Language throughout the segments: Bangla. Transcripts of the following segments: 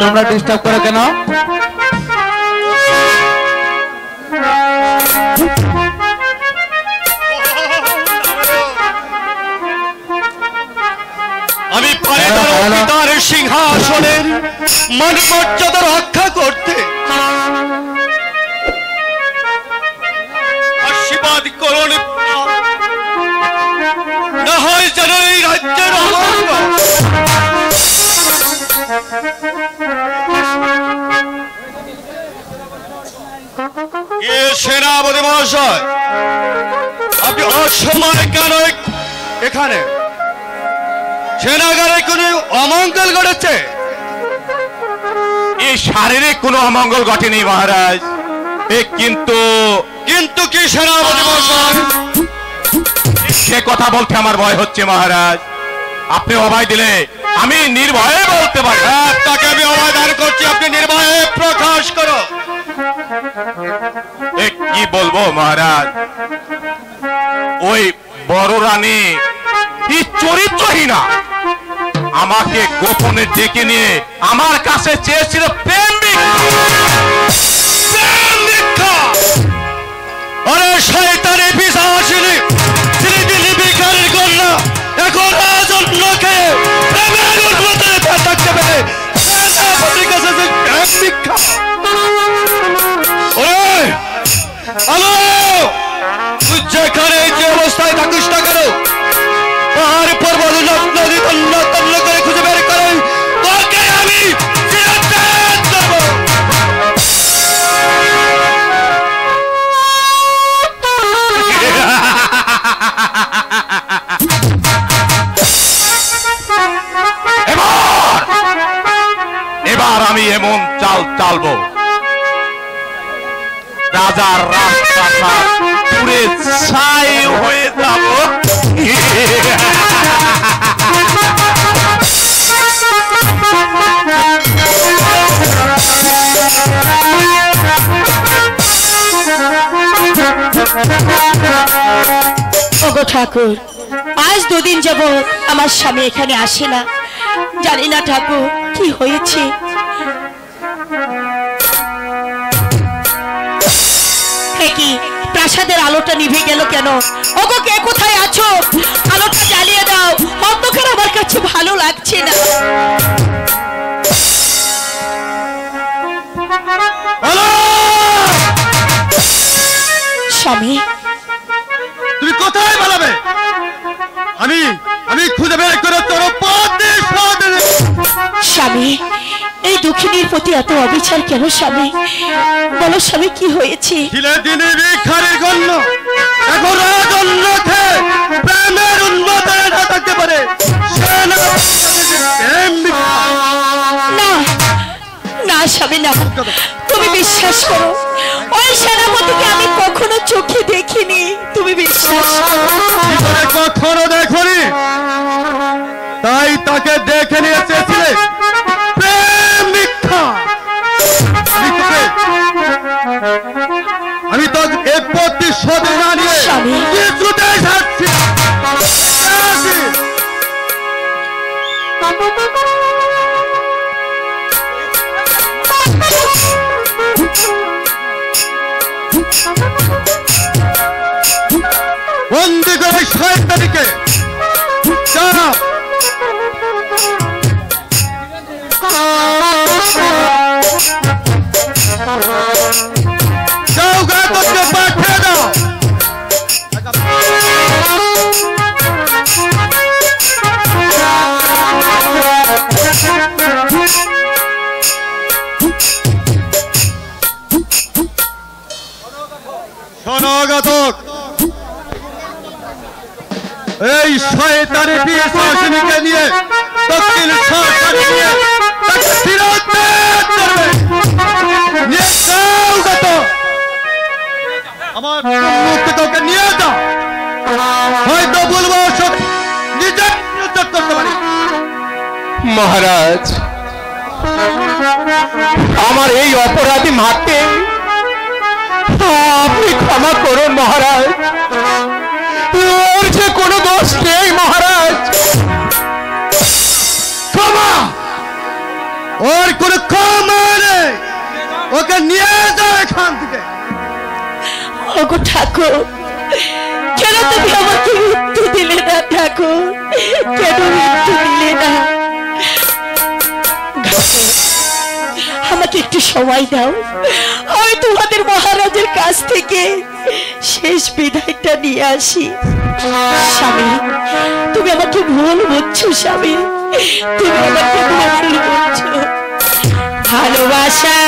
তোমরা ডিস্টার্ব করো কেন? আমি পিতার সিংহাসনের মান মর্যাদা রক্ষা করতে আশীর্বাদ করুন, না হয় যেন এই রাজ্যের সেনাপতি মহাশয়, আপনি অসময় কেন এখানে? সেনাগারে কোনো অমঙ্গল ঘটেছে? এই শারীরিক কোনো অমঙ্গল ঘটেনি মহারাজ। কিন্তু কিন্তু কি সেনাপতি মহাশয়? সে কথা বলতে আমার ভয় হচ্ছে মহারাজ। আপনি অভয় দিলে আমি নির্ভয়ে বলতে পারি। তাকে আমি অভয় দান করছি, আপনি নির্ভয়ে প্রকাশ করো। কি বলবো মহারাজ, ওই বড় রানী চরিত্রহীনা আমাকে গোপনে ডেকে নিয়ে আমার কাছে চেয়েছিল প্রেম ভিক্ষা। আরে শয়তানি পিশাচিনী, তিনি ভিখারির কন্যা, এখন রাজন্যকে প্রেমের উন্নতিতে থাকতে পেরে সেনাপতির কাছে যে প্রেম ভিক্ষা। ওরে আলো, তুই যেখানে যে অবস্থায় থাকিস না কেন, পাহাড় পর্বত নদী তন্ন তন্ন করে খুঁজে বের করে তোকে আমি দেব। এবার আমি এমন চাল চালবো, রাজার রাজপ্রাসাদ পুরে ছাই হয়ে যাব। ওগো ঠাকুর, আজ দুদিন যাব আমার স্বামী এখানে আসে না। জানি না ঠাকুর কি হয়েছে। কি প্রাসাদের আলোটা নিভে গেল কেন? ওগো কে কোথায় আছো? আলোটা জ্বালিয়ে দাও, অন্ধকার আমার কাছে ভালো লাগছে না। স্বামী, তুমি কোথায় পালাবে? আমি খুঁজে বের করে তোর স্বামী, এই দুঃখিনীর প্রতি এত অবিচার কেন স্বামী? বলো স্বামী কি হয়েছে? দিনে ভিখারির গণ্য, এখন রাজন্যকে প্রেমের উন্নতি না থাকতে পারে। না না স্বামী না, তুমি বিশ্বাস করো, ওই সেনাপতিকে আমি কখনো চোখে দেখিনি। তুমি বিশ্বাস কখনো দেখনি, তাই তাকে দেখে নিয়ে এসেছিলে প্রেম ভিক্ষা। আমি তো এ প্রতিশোধ না নিয়ে কিছুতেই ছাড়ছি। বন্দি করে শয়তানিকে যারা চৌগাতকে পাঠিয়ে দাও। শোনাঘাতক, এই শয়তানি পিশাচিনীকে নিয়ে দক্ষিণ সরকারি নিয়ে তাকে ফিরত করবে। নিয়ে যাও গত আমার মুক্তি তোকে নিয়ে যাও, হয়তো বলবো সব নিজে করতে পারি। মহারাজ, আমার এই অপরাধী মাকে আপনি ক্ষমা করুন মহারাজ। ওর যে কোনো দোষ নেই মহারাজ। ক্ষমা ওর কোনো ক্ষমা নেই, ওকে নিয়ে যাও এখান থেকে। ওগো ঠাকুর, কেন তুমি আমাকে মৃত্যু দিলে না ঠাকুর? কেন মৃত্যু দিলে না? আমাকে একটু সময় দাও, আমি তোমাদের মহারাজের কাছ থেকে শেষ বিদায়টা নিয়ে আসি। স্বামী, তুমি আমাকে ভুল বুঝছো স্বামী, তুমি আমাকে ভুল বুঝছো। ভালোবাসা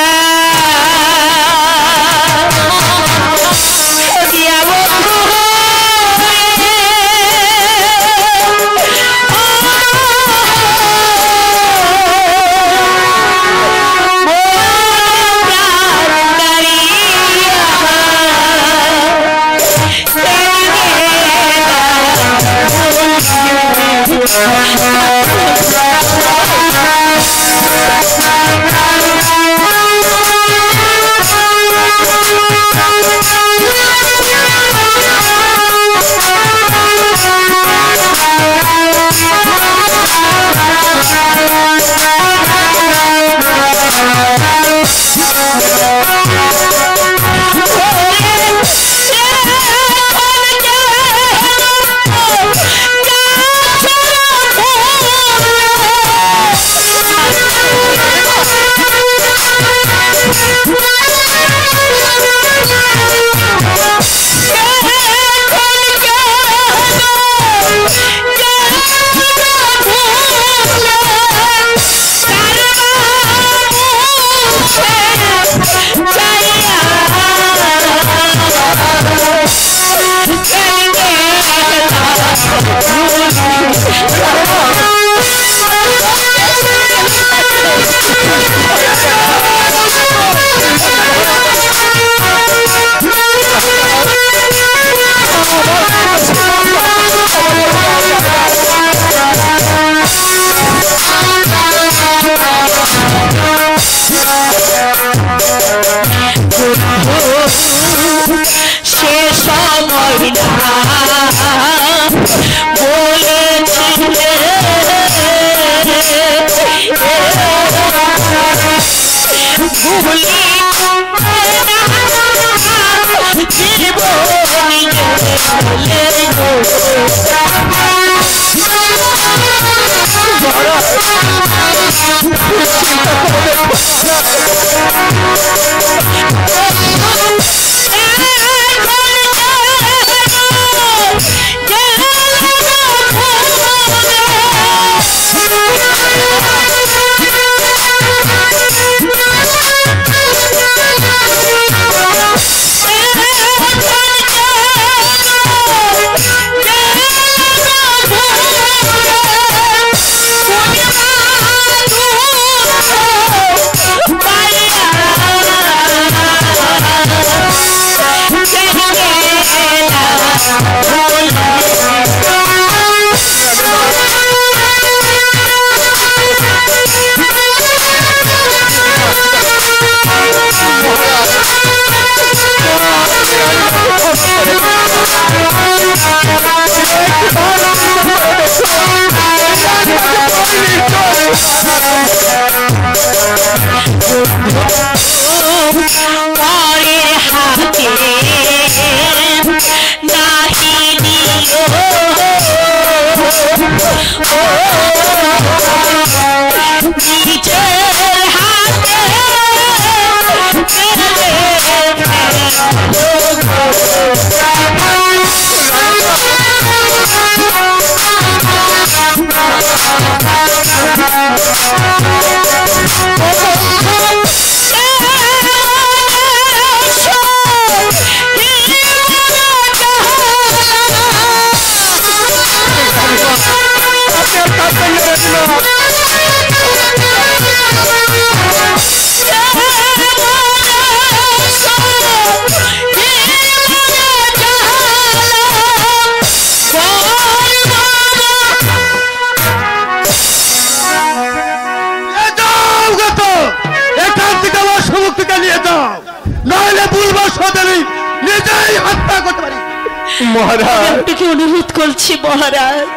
আপনাকে অনুরোধ করছি মহারাজ,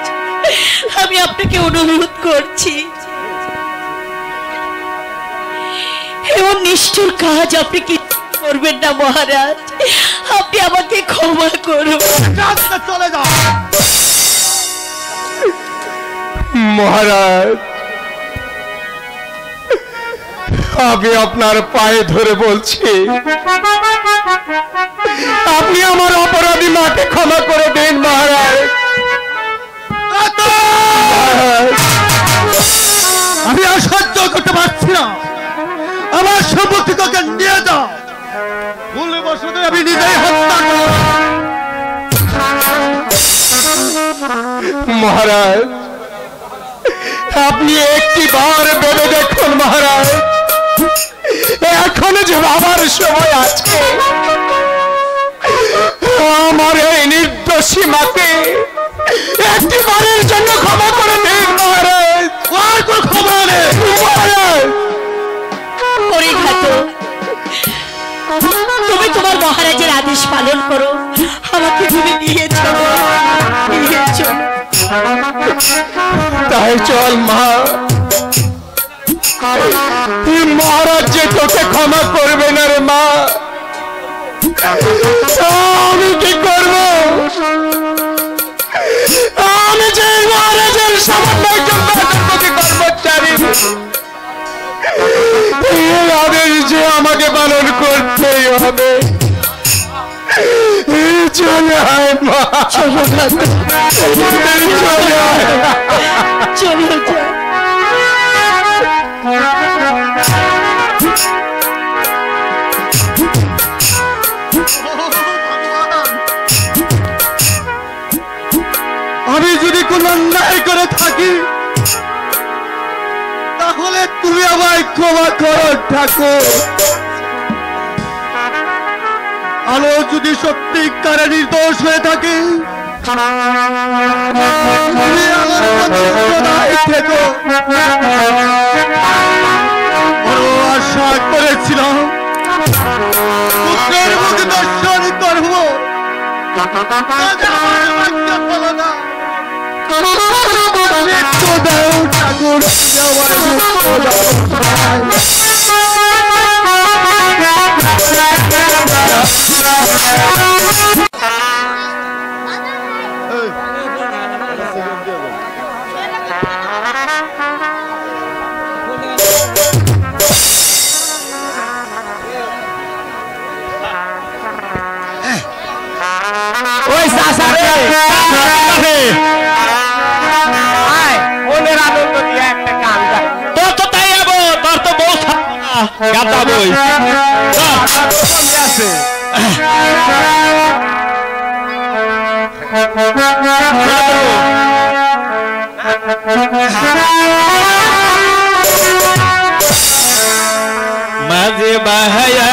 আমি আপনাকে অনুরোধ করছি, এমন নিষ্ঠুর কাজ আপনি কি করবেন না মহারাজ। আপনি আমাকে ক্ষমা করুন। চলে যাও মহারাজ, আমি আপনার পায়ে ধরে বলছি, আপনি আমার অপরাধী মাকে ক্ষমা করে দিন মহারাজ। আমি আর সহ্য করতে পারছি না। আমার সম্পত্তি তোকে নিয়ে যাও। ভুলে বসতে আমি নিজেই হত্যা করব। মহারাজ, আপনি একটি বার ভেবে দেখুন মহারাজ, এখনো যে ভাবার সময় আছে। আমার এই নির্দোষী মাকে একটি বারের জন্য ক্ষমা করে দিন মহারাজ। আর কোন ক্ষমা নেই মহারাজ। পরিঘাত, তুমি তোমার মহারাজের আদেশ পালন করো। আমাকে তুমি নিয়ে চলো, নিয়ে চলো। তাই চল মা। মহারাজ যে তোকে ক্ষমা করবে না রে মা। আমি কি করব? আমি যে মহারাজের সামান্য কর্মচারী, এই আদেশ যে আমাকে পালন করতেই হবে। চলে আয় মা, চলো ঘাত, চলে আয়। চলো যা। আমি যদি কোনো অন্যায় করে থাকি তাহলে তুমি আমায় ক্ষমা করো ঠাকুর। আলো যদি সত্যিকারে নির্দোষ হয়ে থাকে তুমি আমার প্রতি সদাই থেকো। বড় আশা করেছিলাম পুত্রের মুখ দর্শন করবো, ঠাকুর ওই সাসারে ওনের আনন্দ দিয়ে একটা গান গায়। তোর তো তাই যাবো, তোর তো বউ গাতা বই আছে। মাঝে বাহায়া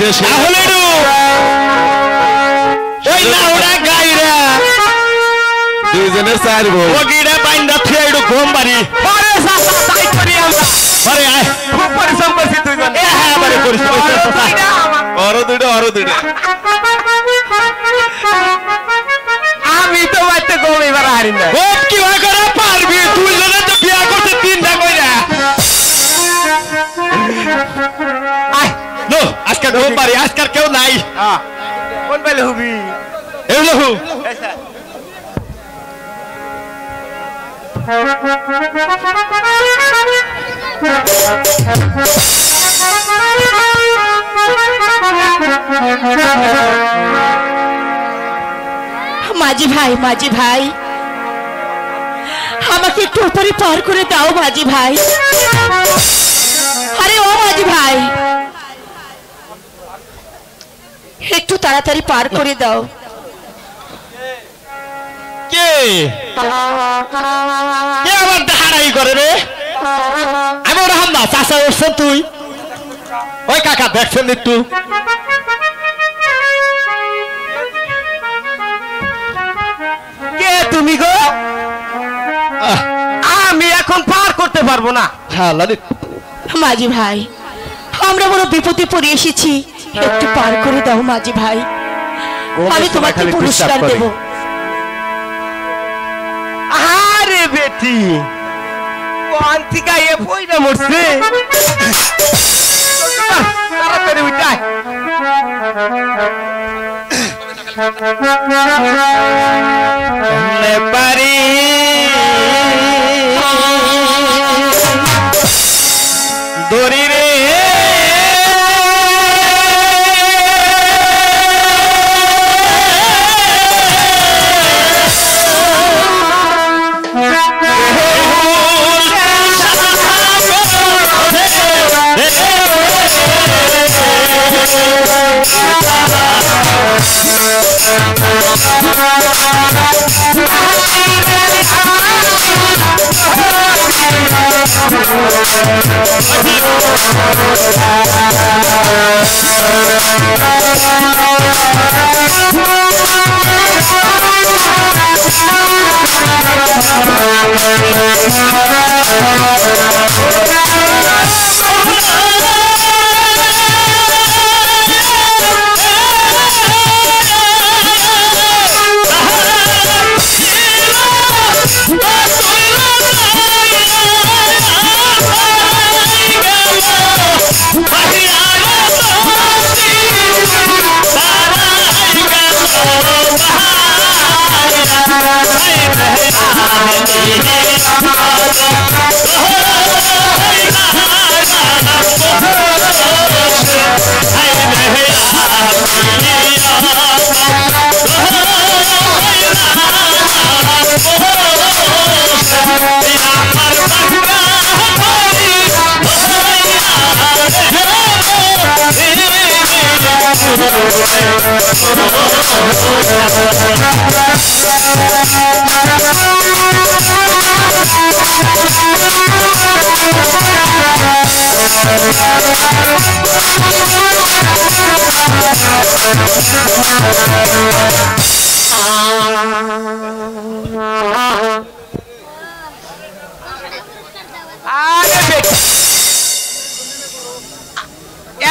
আছে তাহলে ওই না ওরা গাইরা দুইজনের চার বউ ওগিরা বাইন্দা থুয়ে একটু ঘুম বাড়ি আরে সাসা তাই করি আমরা আরে আয় খুব পরিশ্রম করছি দুইজন হ্যাঁ আরে পরিশ্রম আরো দুইটা আমি তো বাইতে ঘুম এবার হারি না ও কি হয় করে পারবি দুইজনে তো বিয়া করতে তিনটা কইরা আয় নো আজকে ঘুম বাড়ি আজকাল কেউ নাই কোন বেলে হবি এগুলো হু মাঝি ভাই আমাকে একটু উপরে পার করে দাও মাঝি ভাই। আরে ও মাঝি ভাই একটু তাড়াতাড়ি পার করে দাও। কে কে আবার দাঁড়াই করে রে আমি ওরা হামনা চাষা উঠছেন তুই ওই কাকা দেখছেন একটু কে তুমি গো আমি এখন পার করতে পারবো না মাঝি ভাই আমরা বড় বিপদে পড়ে এসেছি একটু পার করে দাও মাঝি ভাই আমি তোমাকে পুরস্কার দেব। আরে বেটি কোন থেকে এ পয়দা মরছে তাড়াতাড়ি উঠাই পারি দড়ি রে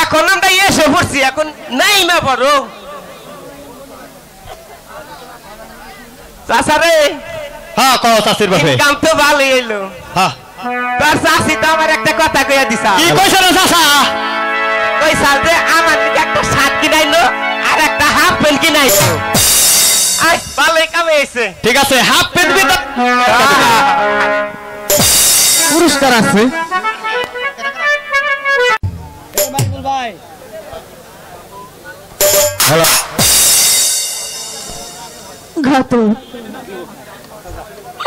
এখন আমরা এসে পড়ছি এখন নাই মা বড় চাচা রে হ্যাঁ কও চাচির বাপে কাম তো ভালো হইলো হ্যাঁ তোর চাচি তো আমার একটা কথা কইয়া দিছা কি কইছ রে চাচা কই সাল যে আমার দিকে একটা শার্ট কিনাইলো আর একটা হাফ প্যান্ট কিনাইলো আই ভালোই কামে হইছে ঠিক আছে হাফ প্যান্ট দিতে পুরস্কার আছে ভাই হ্যালো ঘাতক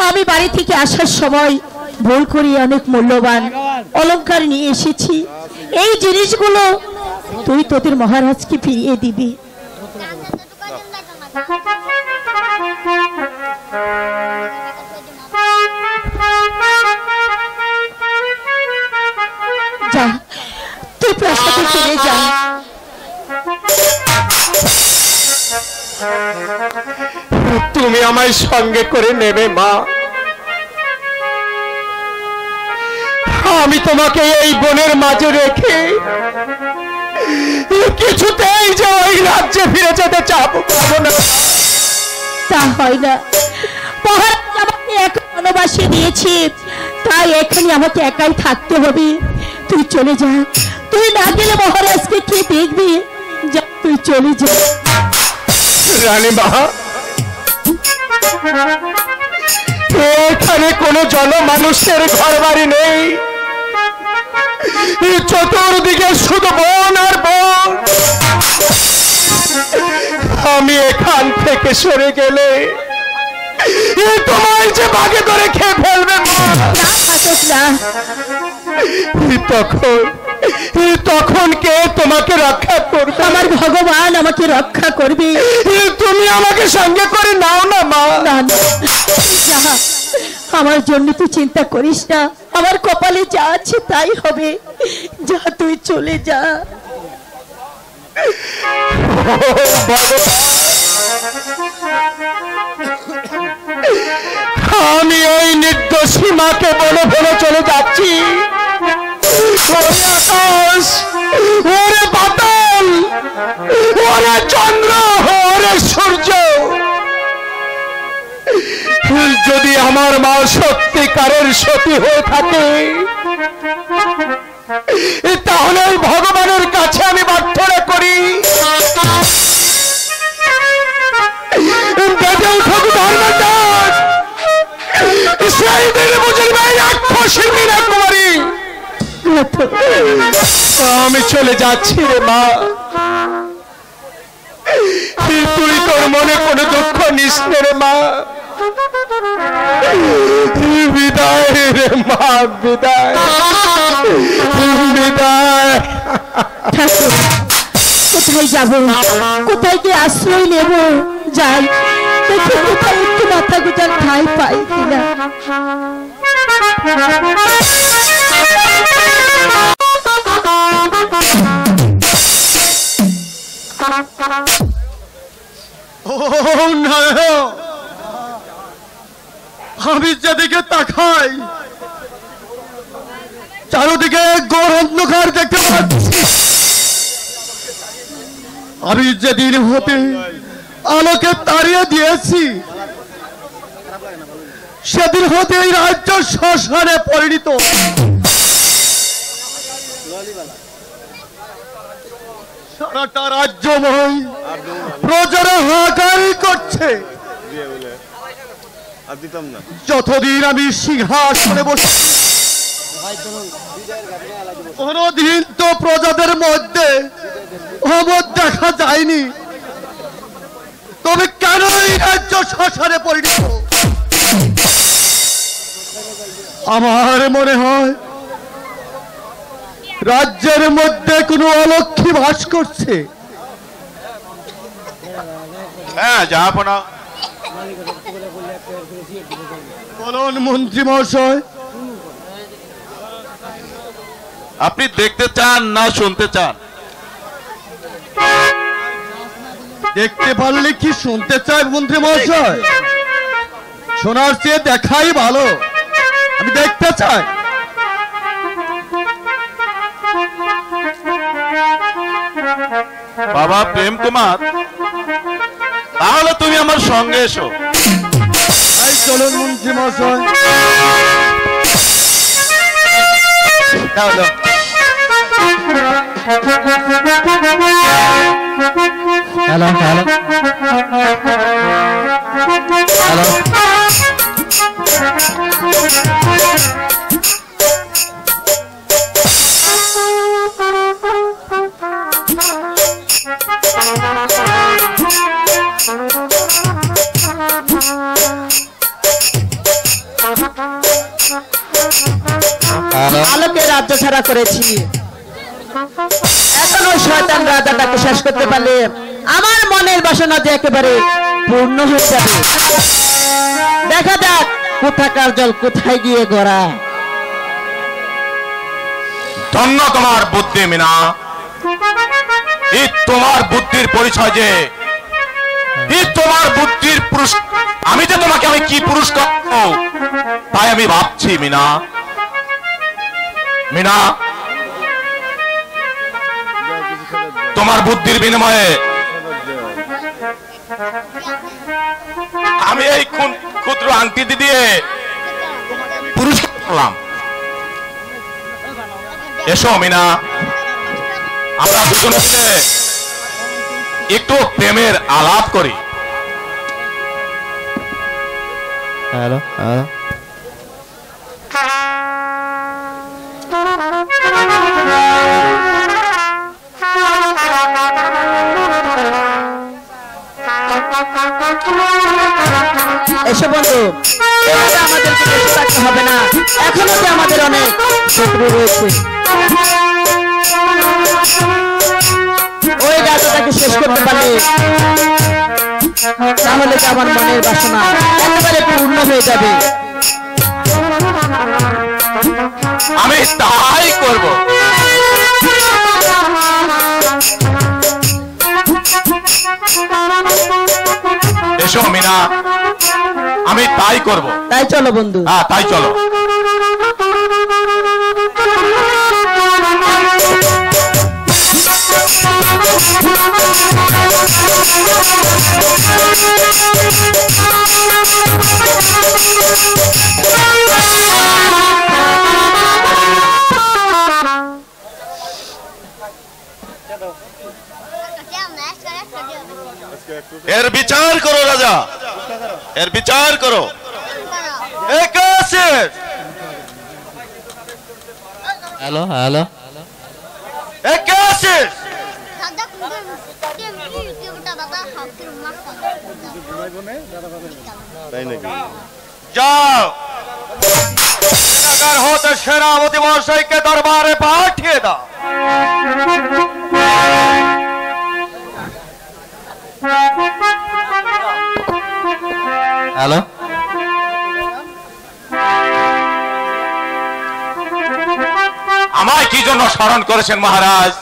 আমি বাড়ি থেকে আসার সময় ভুল করে অনেক মূল্যবান অলংকার নিয়ে এসেছি এই জিনিসগুলো তুই তোদের মহারাজকে ফিরিয়ে দিবি। যা তুই প্রাসাদে ফিরে যা তুমি আমায় সঙ্গে করে নেবে মা। আমি তোমাকে এই বনের মাঝে রেখে কিছুতেই যে ওই রাজ্যে ফিরে যেতে চাবো না। তা হয় না, মহারাজ আমাকে এক বনবাসে দিয়েছে, তাই এখানে আমাকে একাই থাকতে হবে। তুই চলে যা, তুই না গেলে মহারাজকে কে দেখবি? যা, তুই চলে যা। রানী মা, এখানে কোনো জনমানুষের ঘর বাড়ি নেই, চতুর্দিকে শুধু বন আর বন। আমি এখান থেকে সরে গেলে তোমায় যে বাগে ধরে খেয়ে ফেলবে না। তখন কে তোমাকে রক্ষা করবে? আমার ভগবান আমাকে রক্ষা করবে। তুমি আমাকে সঙ্গে করে নাও না মা। না না, যা, আমার জন্য তুই চিন্তা করিস না, আমার কপালে যা আছে তাই হবে। যা, তুই চলে যা। আমি এই নির্দোষী মাকে বলে ফেলে চলে যাচ্ছি। ওরে আকাশ, ওরে বাদল, ওরে চন্দ্র, ওরে সূর্য, যদি আমার মা সত্যিকারের সতী হয়ে থাকে তাহলে ভগবানের কাছে আমি প্রার্থনা করি, বেঁধে উঠুক ধর্মদাস, সেই দিন বুঝবে রাক্ষসী মীরা কুমারী। আমি চলে যাচ্ছি রে মা। তুই তোর মনে কোনো দুঃখ নিস নে রে মা। বিদায় রে মা, বিদায়, বিদায়। কোথায় যাব, কোথায় গিয়ে আশ্রয় নেব? যাই দেখি কোথায় একটু মাথা গুজার ঠাঁই পাই কিনা। আমি যেদিকে তাকাই চারদিকে ঘোর অন্ধকার দেখতে পাচ্ছি। আমি যেদিন হতে আলোকে তাড়িয়ে দিয়েছি সেদিন হতে এই রাজ্য শ্মশানে পরিণত। সারাটা রাজ্যময় প্রজারা হাহাকারই করছে। যতদিন আমি সিংহাসনে বসে কোনদিন তো প্রজাদের মধ্যে অমত দেখা যায়নি, তবে কেন এই রাজ্য শ্মশানে পরিণত? আমার মনে হয় রাজ্যের মধ্যে কোনো অলক্ষী বাস করছে। হ্যাঁ, যাব না। বলুন মন্ত্রী মহাশয়, আপনি দেখতে চান না শুনতে চান? দেখতে পারলে কি শুনতে চাই মন্ত্রী মহাশয়? শোনার চেয়ে দেখাই ভালো, আমি দেখতে চাই। বাবা প্রেম কুমার, তাহলে তুমি আমার সঙ্গে এসো। এই চলুন মন্ত্রী মহাশয়। দাও দাও। হ্যালো হ্যালো হ্যালো, আলোকে রাজ্য ছাড়া করেছি, এখনো শয়তান রাজাটাকে শেষ করতে পারলে আমার মনের বাসনা যে একেবারে পূর্ণ হয়ে যাবে। দেখা যাক কোথাকার জল কোথায় গিয়ে গড়ায়। ধন্য তোমার বুদ্ধি মিনা। এই তোমার বুদ্ধির পরিচয় যে তোমার বুদ্ধির পুরস্কার। আমি যে তোমাকে আমি কি পুরস্কার তাই আমি ভাবছি মিনা। মিনা, তোমার বুদ্ধির বিনিময়ে আমি এই ক্ষুদ্র আংটি দিয়ে পুরস্কার পেলাম। এসো মিনা, আমরা দুজনে মিলে একটু প্রেমের আলাপ করি। হ্যালো হ্যালো এসো বন্ধু, আমাদেরকে বেশি থাকতে হবে না, এখনো যে আমাদের অনেক শত্রু রয়েছে। ওই রাজাটাকে শেষ করতে পারলে তাহলে যে আমার মনের বাসনা একেবারে পূর্ণ হয়ে যাবে। আমি তাই করব। এসো মিনা, আমি তাই করব। তাই চলো বন্ধু। হ্যাঁ, তাই চলো। এর বিচার করো রাজা, এর বিচার করো। হ্যালো হ্যালো যাও, হতে সেনাপতি মহাশয়কে দরবারে পাঠিয়ে দাও। হ্যালো আমায় কি জন্য স্মরণ করেছেন মহারাজ?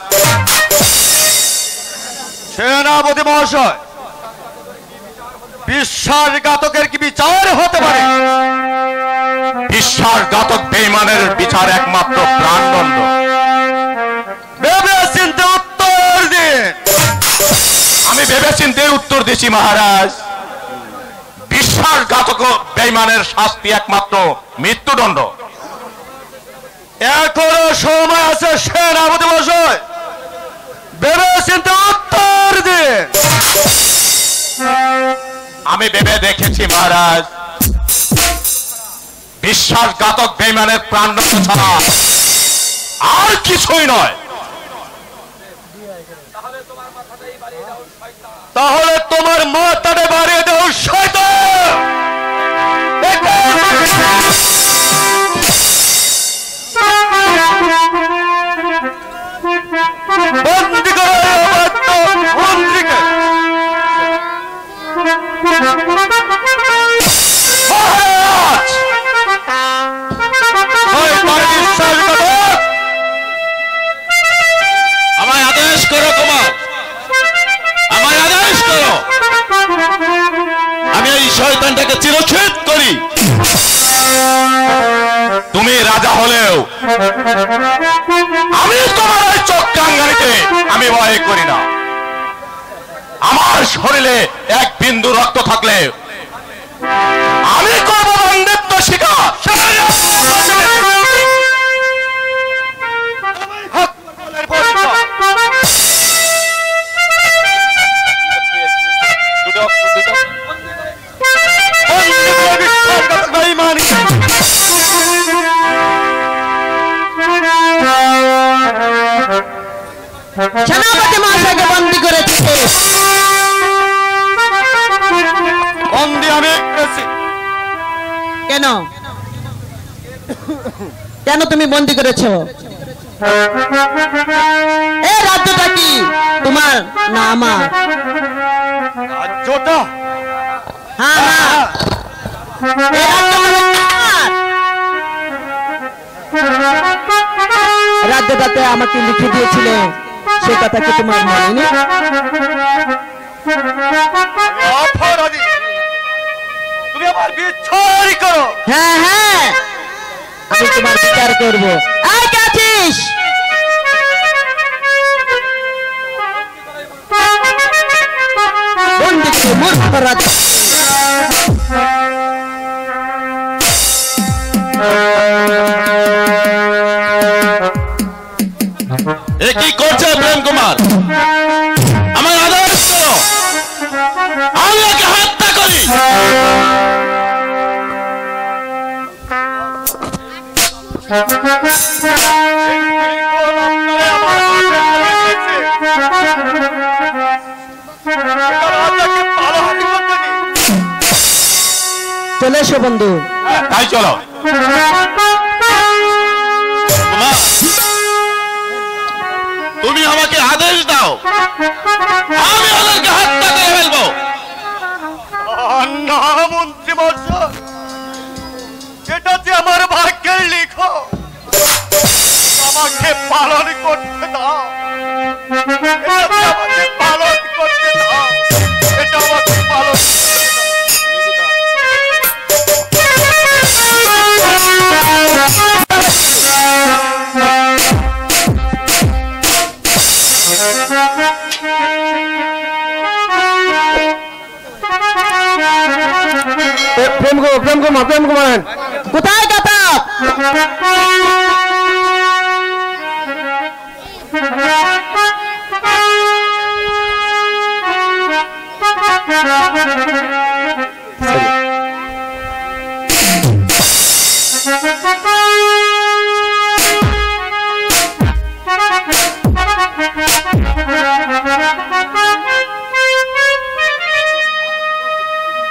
সেনাপতি মহাশয়, বিশ্বাসঘাতকের কি বিচার হতে পারে? বিশ্বাসঘাতক বেঈমানের বিচার একমাত্র প্রাণদণ্ড। ভেবে চিন্তে উত্তর দিন। আমি ভেবে চিন্তে উত্তর দিচ্ছি মহারাজ। বিশ্বাসঘাতক বেঈমানের শাস্তি একমাত্র মৃত্যুদণ্ড। এখনো সময় আছে সেনাপতি মহাশয়, ভেবে চিন্তে উত্তর দিন। আমি ভেবে দেখেছি মহারাজ, বিশ্বাসঘাতক বেঈমানের প্রাণদণ্ড ছাড়া আর কিছুই নয়। তাহলে তোমার মাথাটা বাড়িয়ে দাও শয়তান। বন্দি করো মন্ত্রীকে। আমায় আদেশ করো কুমার, আমায় আদেশ করো। আমি এই শয়তানটাকে চিরচ্ছেদ করি। তুমি রাজা হলেও আমি তোমার ওই চক্রাঙ্গানিতে আমি ভয় করি না। আমার শরীরে এক বিন্দু রক্ত থাকলে আমি করবো বন্দিত্ব শিকার। সেনাপতি মহাশয়কে বন্দী করেছে। বন্দি আমি করেছি। কেন কেন তুমি বন্দী করেছ? এই রাজ্যটা কি তোমার না আমার? রাজ্যটা? হ্যাঁ হ্যাঁ, এই রাজ্যটা তোমার। রাজ্যটাতে আমাকে লিখে দিয়েছিলে, সে কথা কি তোমার মনে নেই? তোমার বিচার করবো। আয় কাছিস মূর্খ রাজা। কি করছে প্রেম কুমার? আমার আদেশ করো, আমি ওকে হত্যা করি। চলে এসো বন্ধু। তাই চলো। তুমি আমাকে আদেশ দাও, আমি ওদেরকে হত্যা করে ফেলবো। না মন্ত্রী মশাই, এটা যে আমার ভাগ্যের লিখো, আমাকে পালন করতে দাও, আমাকে পালন করতে দাও, এটা আমাকে পালন প্রেম কুমার কোথায় কথা?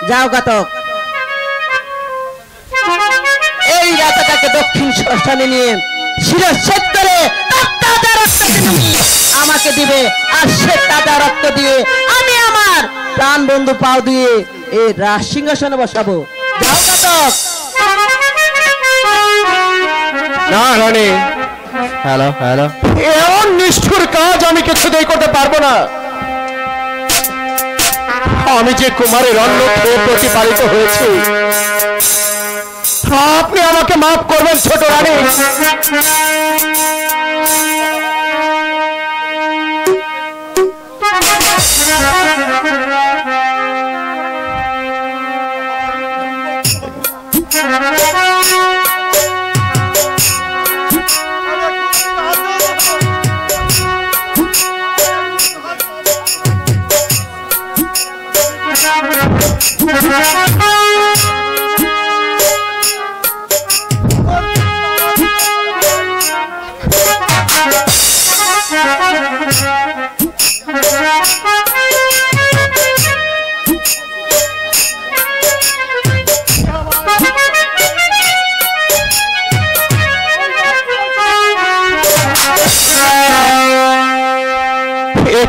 যাও ঘাতক, এই রাজাটাকে দক্ষিণ শ্মশানে নিয়ে শিরচ্ছেদ করে তাজা রক্ত আমাকে দিবে, আর সে তাজা রক্ত দিয়ে আমি আমার প্রাণ বন্ধু পাও দিয়ে এই রাজ সিংহাসনে বসাবো। যাও ঘাতক। না রানী, হ্যালো হ্যালো, এমন নিষ্ঠুর কাজ আমি কিছুতেই করতে পারবো না। আমি যে কুমারের অন্ন খেয়ে প্রতিপালিত হয়েছি, আপনি আমাকে মাফ করবেন ছোট রানী।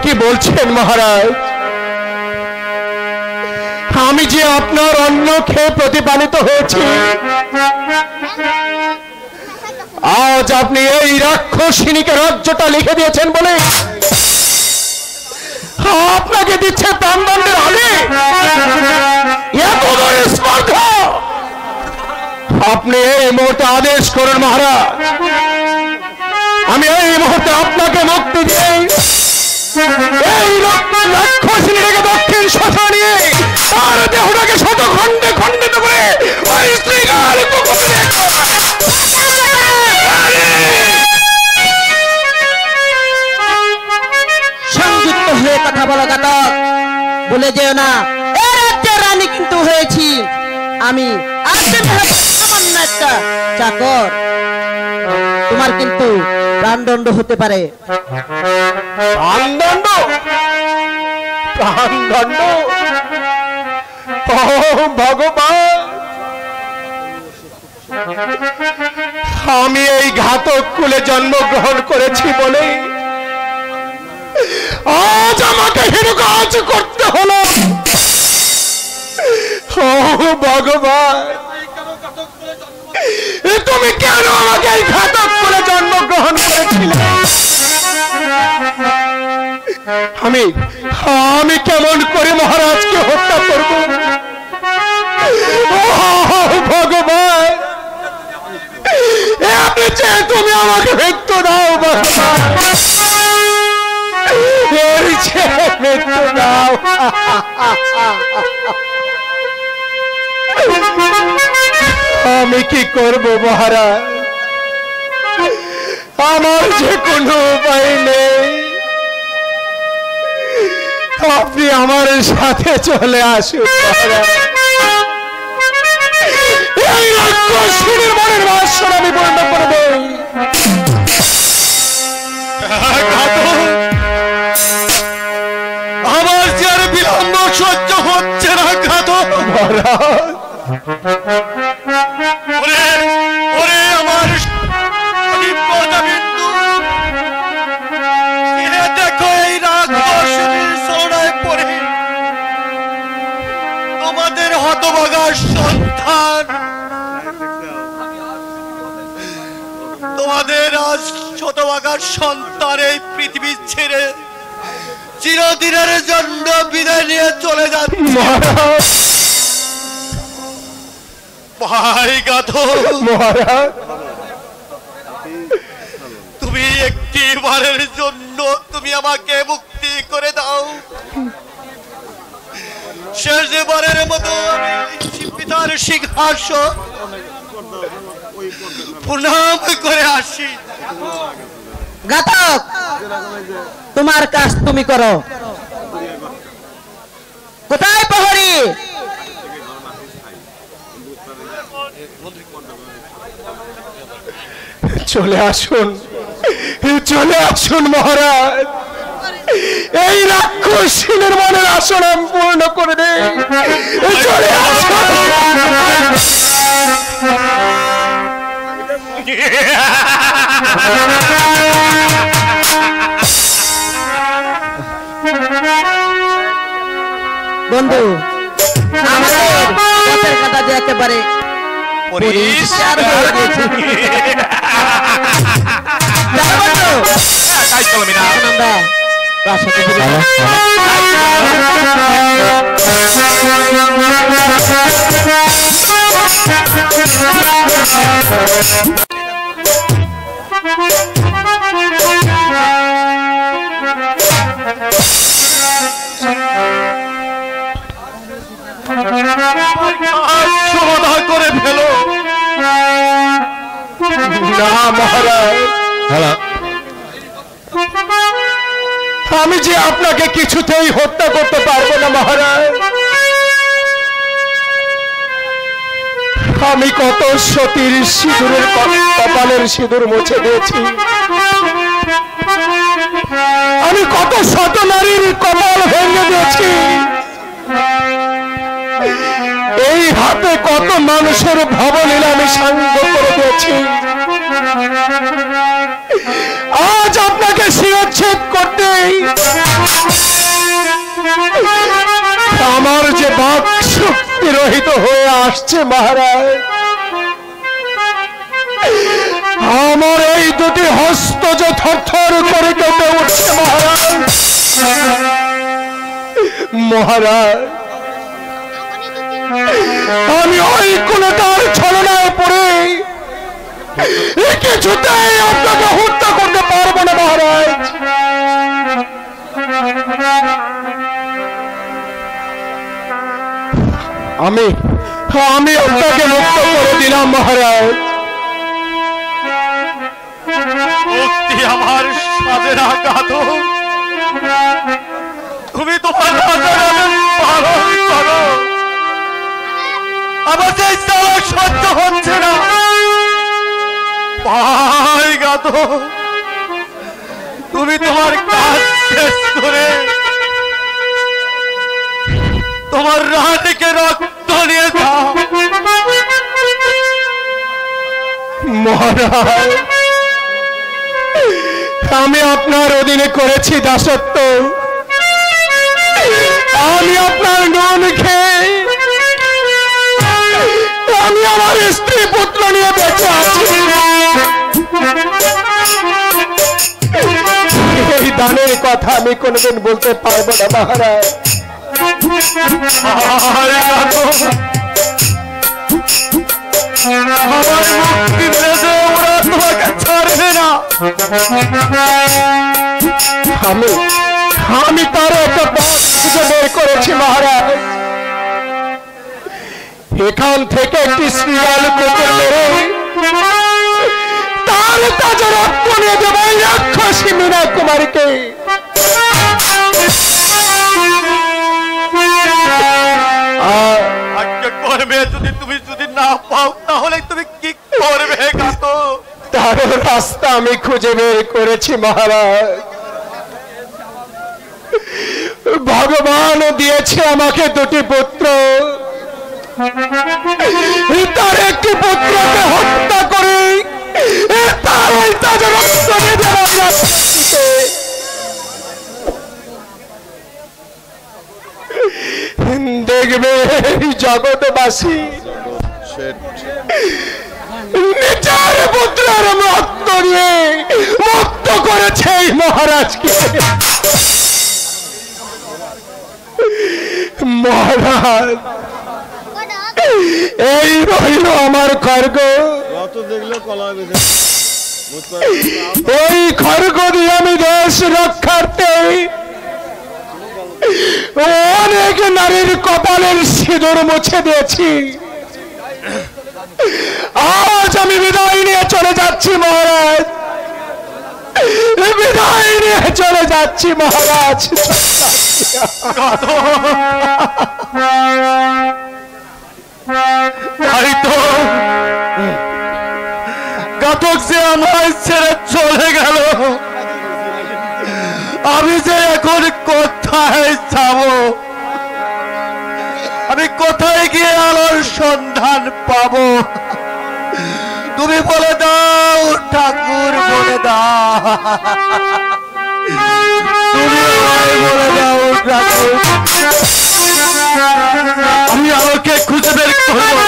কি বলছেন মহারাজ? আমি যে আপনার অন্ন খেয়ে প্রতিপালিত হয়েছি, আজ আপনি এই রাক্ষসিনীকে রাজ্যটা লিখে দিয়েছেন বলে আপনাকে দিচ্ছে প্রাণদণ্ডের আদেশ। এত বড় স্পর্ধা! আপনি এই মুহূর্তে আদেশ করুন মহারাজ, আমি এই মুহূর্তে আপনাকে মুক্তি দিই। এই রাক্ষসিনীকে দক্ষিণ শ্মশানে নিয়ে তার দেহটাকে শত খণ্ডে খণ্ডিত করে ওই শ্রীগাল পুকুরে সংযুক্ত হয়ে কথা বলো ঘাতক, বলে যেও না এ রাজ্যের রানী কিন্তু হয়েছি আমি, আর সামান্য একটা চাকর। তোমার কিন্তু প্রাণদণ্ড হতে পারে। প্রাণদণ্ড? প্রাণদণ্ড? ও ভগবান, আমি এই ঘাতক কুলে জন্মগ্রহণ করেছি বলে আজ আমাকে হিরো কাজ করতে হলো। ও ভগবান, তুমি কেন আমাকে এই ঘাতক কুলে জন্মগ্রহণ করেছিলে? আমি কেমন করে মহারাজকে হত্যা করব? ভগবান, আমি চাই তুমি আমাকে মৃত্যু দাও বাবা, এর চেয়ে মৃত্যু দাও। আমি কি করব মহারাজ, আমার যে কোনো উপায় নেই, আপনি আমার সাথে চলে আসুন মহারাজ। এই রাক্ষসীর মনের বাসনা আমি পূর্ণ করব। আমার যে আর বিলম্ব সহ্য হচ্ছে না ঘাতক। ওরে আমার বিন্দু, দেখো এই রাক্ষসীর শরণায় পড়ে তোমাদের হতভাগার সন্তান, তোমাদের আজ হতভাগার সন্তান এই পৃথিবী ছেড়ে চিরদিনের জন্য বিদায় নিয়ে চলে যাচ্ছে। ভাই গাধব, তুমি একটি বারের জন্য তুমি আমাকে মুক্তি করে দাও। শেষবারের মতো আমি পিতার সিংহাসন প্রণাম করে আসি। ঘাতক, তোমার কাজ তুমি করো। কোথায় প্রহরী? চলে আসুন, চলে আসুন মহারাজ, এই রাক্ষসীর মনের আসন আমি পূর্ণ করে দেই। চলে আসুন। বন্ধু, আমাদের পথের কাঁটা যে একেবারে পরিষ্কার হয়ে গেছে। তাই চলো মিনা। আমরা প্রাসাদে ফিরে যাই। সমাধা করে ফেলো। না মহারাজ, আমি যে আপনাকে কিছুতেই হত্যা করতে পারবো না মহারাজ। আমি কত সতীর সিঁদুরের কপালের সিঁদুর মুছে দিয়েছি, আমি কত শত নারীর কপাল ভেঙে দিয়েছি, এই হাতে কত মানুষের ভবলীলা আমি সাঙ্গ করে দিয়েছি। আজ আপনাকে শিরচ্ছেদ করতে আমার যে বাক শক্তি রহিত হয়ে আসছে মহারাজ, আমার এই দুটি হস্ত যে থরথর করে কেঁপে উঠছে মহারাজ। মহারাজ, আমি ওই কোনটার ছলনায় পড়ে কিছুতেই আপনাকে হত্যা করতে পারবো না মহারাজ। আমি আপনাকে মুক্ত করে দিলাম মহারাজ। মুক্তি আমার সাজের আঘাত, তুমি তোমার পালন করো। আমার যে জ্বালা সহ্য হচ্ছে না ভাই গাত, তুমি তোমার কাজ শেষ করে তোমার রানীকে রক্ত নিয়ে যাও। মহারাজ, আমি আপনার অধীনে করেছি দাসত্ব, আমি আপনার নুন খেয়ে আমি আমার স্ত্রী পুত্র নিয়ে বেঁচে আছি। এই দানের কথা আমি কোনোদিন বলতে পারবো না মহারাজ। আমার মুক্তি মেরে ওরা তোমাকে ছাড়বে না। আমি তার একটা পথ খুঁজে বের করেছি মহারাজ। এখান থেকে একটি শ্রীগাল কুকুর মেরে তার তাজা রক্ত নিয়ে দেবো রাক্ষসী মীনা কুমারীকে। যদি না পাও তাহলে তুমি কি করবে? তার রাস্তা আমি খুঁজে বের করেছি মহারাজ। ভগবান দিয়েছে আমাকে দুটি পুত্র, তার একটি পুত্রকে হত্যা করে তার ওই তাজা রক্ত নিয়ে দেবো রাক্ষসীকে। দেখবে জগৎবাসী নিজের পুত্রের রক্ত নিয়ে মুক্ত করেছে এই মহারাজকে। মহারাজ এই রইল আমার খড়গ। এই খড়গ দিয়ে আমি দেশ রক্ষার্থে অনেক নারীর কপালের সিঁদুর মুছে দিয়েছি। আজ আমি বিদায় নিয়ে চলে যাচ্ছি মহারাজ, বিদায় নিয়ে চলে যাচ্ছি মহারাজ। তাই তো ঘাতক যে আমায় ছেড়ে চলে গেল, আমি যে এখন কোথায় যাব? আমি কোথায় গিয়ে আলোর সন্ধান পাবো? তুমি বলে দাও ঠাকুর, বলে দাও, তুমি বলে দাও ঠাকুর। আমি আলোকে খুঁজে বের করব।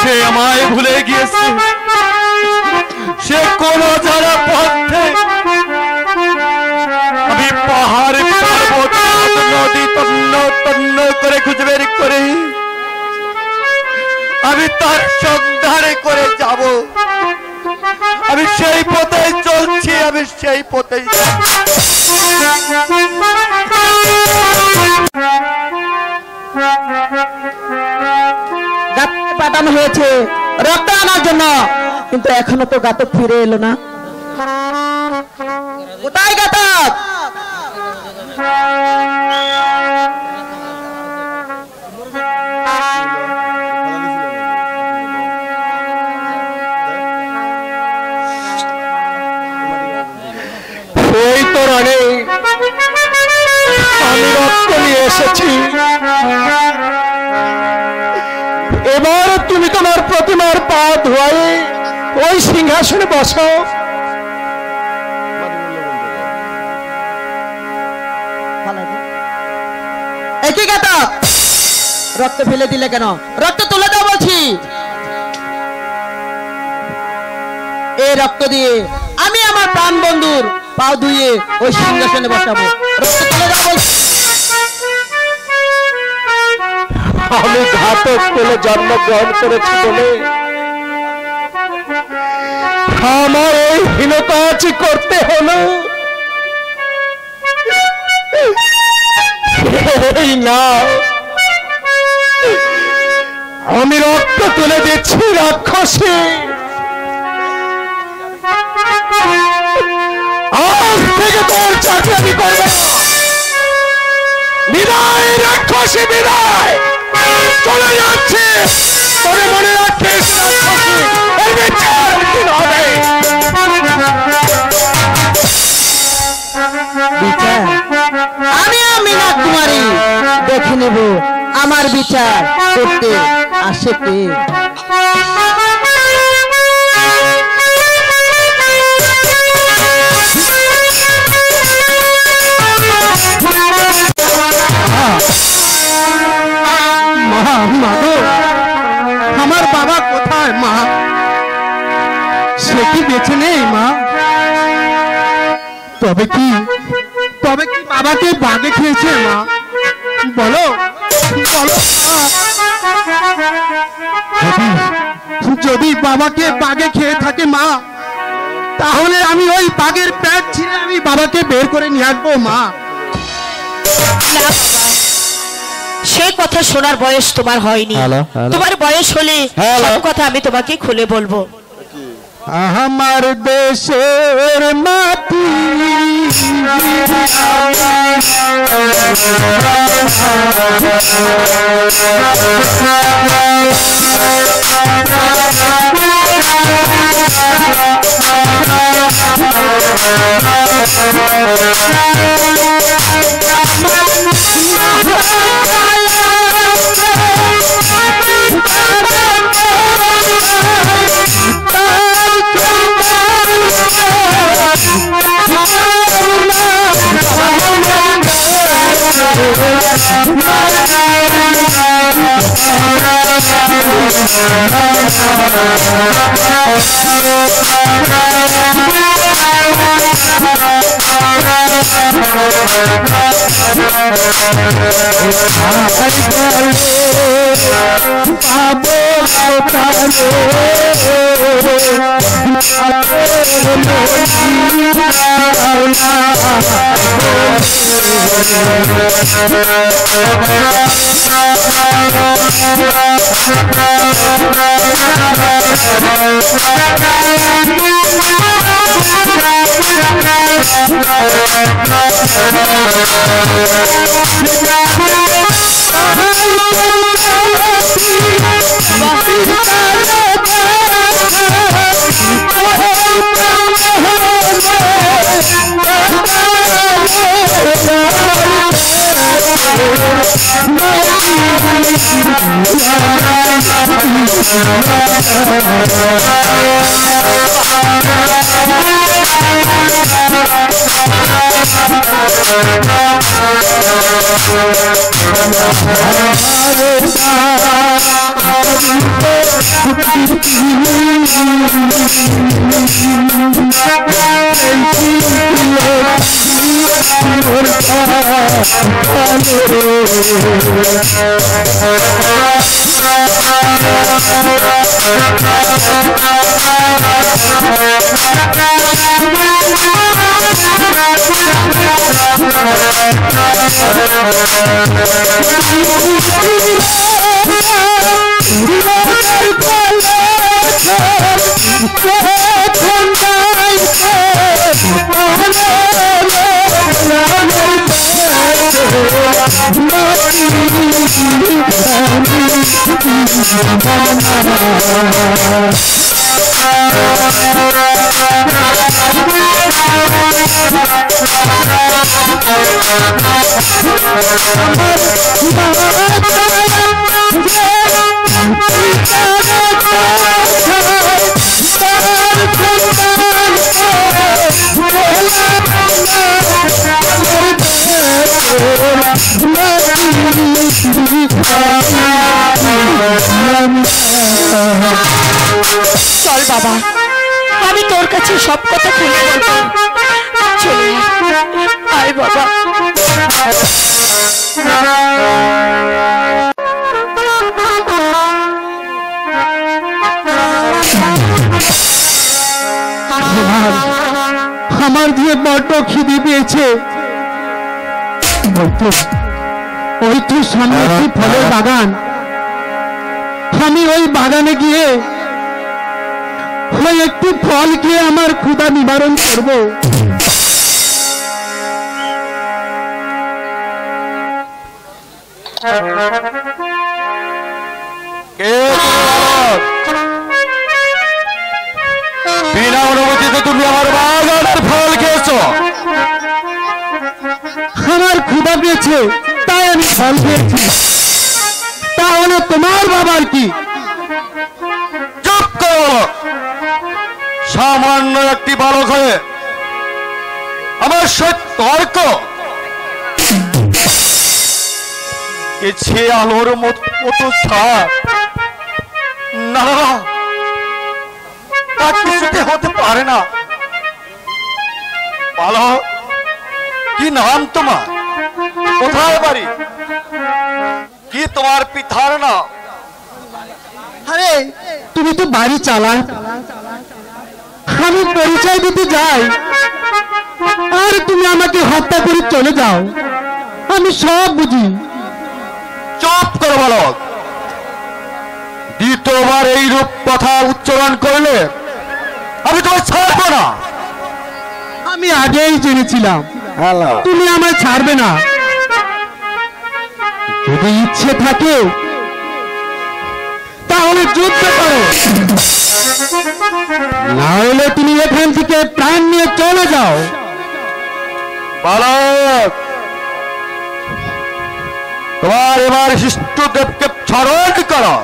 সে আমায় ভুলে গিয়েছে, সে কোন যারা পথে আমি পাহাড় পর্বত নদী তন্ন তন্ন করে খুঁজে বের করে আমি তার সন্ধানে করে যাব। আমি সেই পথে চলছি, আমি সেই পথেই পাঠানো হয়েছে রক্ত আনার জন্য, কিন্তু এখনো তো ঘাতক ফিরে এলো না। কোথায় ঘাতক? এই তো রানী, আমি রক্ত নিয়ে এসেছি। এবার তুমি তোমার প্রতিমার পা ধোয়াই ওই সিংহাসনে বসো। একই ঘাতক, রক্ত ফেলে দিলে কেন? রক্ত তুলে দাও বলছি। এই রক্ত দিয়ে আমি আমার প্রাণ বন্ধুর পা ধুয়ে ওই সিংহাসনে বসাবো। রক্ত তুলে দাও বলছি। আমি ঘাতক বলে জন্মগ্রহণ করেছি বলে আমার এই হীন কাজ করতে হলো। না, আমি রক্ত তুলে দিচ্ছি রাক্ষসী। আজ থেকে তোর চাকরি আমি করবো। বিদায় রাক্ষসী, বিদায়। চলে যাচ্ছে, তবে মনে রাখিস রাক্ষসী, এর বিচার দিন হবে। বিচার আমি মীনা কুমারী দেখে নেব আমার বিচার করতে আসে কে। আমার বাবা কোথায় মা? সে কি বেঁচে নেই মা? তবে কি বাবাকে বাগে খেয়েছে মা? বলো বলো। যদি বাবাকে বাঘে খেয়ে থাকে মা, তাহলে আমি ওই বাঘের পেট ছিঁড়ে আমি বাবাকে বের করে নিয়ে আসবো মা। না বাবা, সেই কথা শোনার বয়স তোমার হয়নি। তোমার বয়স হলে সব কথা আমি তোমাকে খুলে বলবো। আমার দেশের মাটি চল বাবা, আমি তোর কাছে সব কথা খুলে বলবো। চলে আয় বাবা। আমার দিয়ে বড্ড খিদে পেয়েছে। ওই তো সামনে একটি ফলের বাগান, আমি ওই বাগানে গিয়ে ওই একটি ফল খেয়ে আমার ক্ষুধা নিবারণ করবো। বিনা অনুমতিতে তুমি আমার বাগানের ফল খেয়েছো? আমার ক্ষুধা পেয়েছে তাই আমি ফল খেয়েছি, তাহলে তোমার বাবার কি? চুপ করো! সামান্য একটি বালক হয়ে আমার সাথে তর্ক? এছে আলোর মতো ছাপ না, তা কিছুতে হতে পারে না। বালক, কি নাম তোমার? কোথায় বাড়ি? কি তোমার পিতার নাম? আমি তো বাড়ি চালাই, আমি পরিচয় দিতে যাই আর তুমি আমাকে হত্যা করে চলে যাও। আমি সব বুঝি। চুপ করো বালক, দ্বিতীয়বার এই রূপ কথা উচ্চারণ করলে আমি তোমায় ছাড়বো না। আমি আগেই জেনেছিলাম তুমি আমায় ছাড়বে না। যদি ইচ্ছে থাকে তাহলে যুদ্ধ করো, না হলে তুমি এখান থেকে প্রাণ নিয়ে চলে যাও। বালক, তোমার এবার শিষ্টদেবকে স্মরণ করো।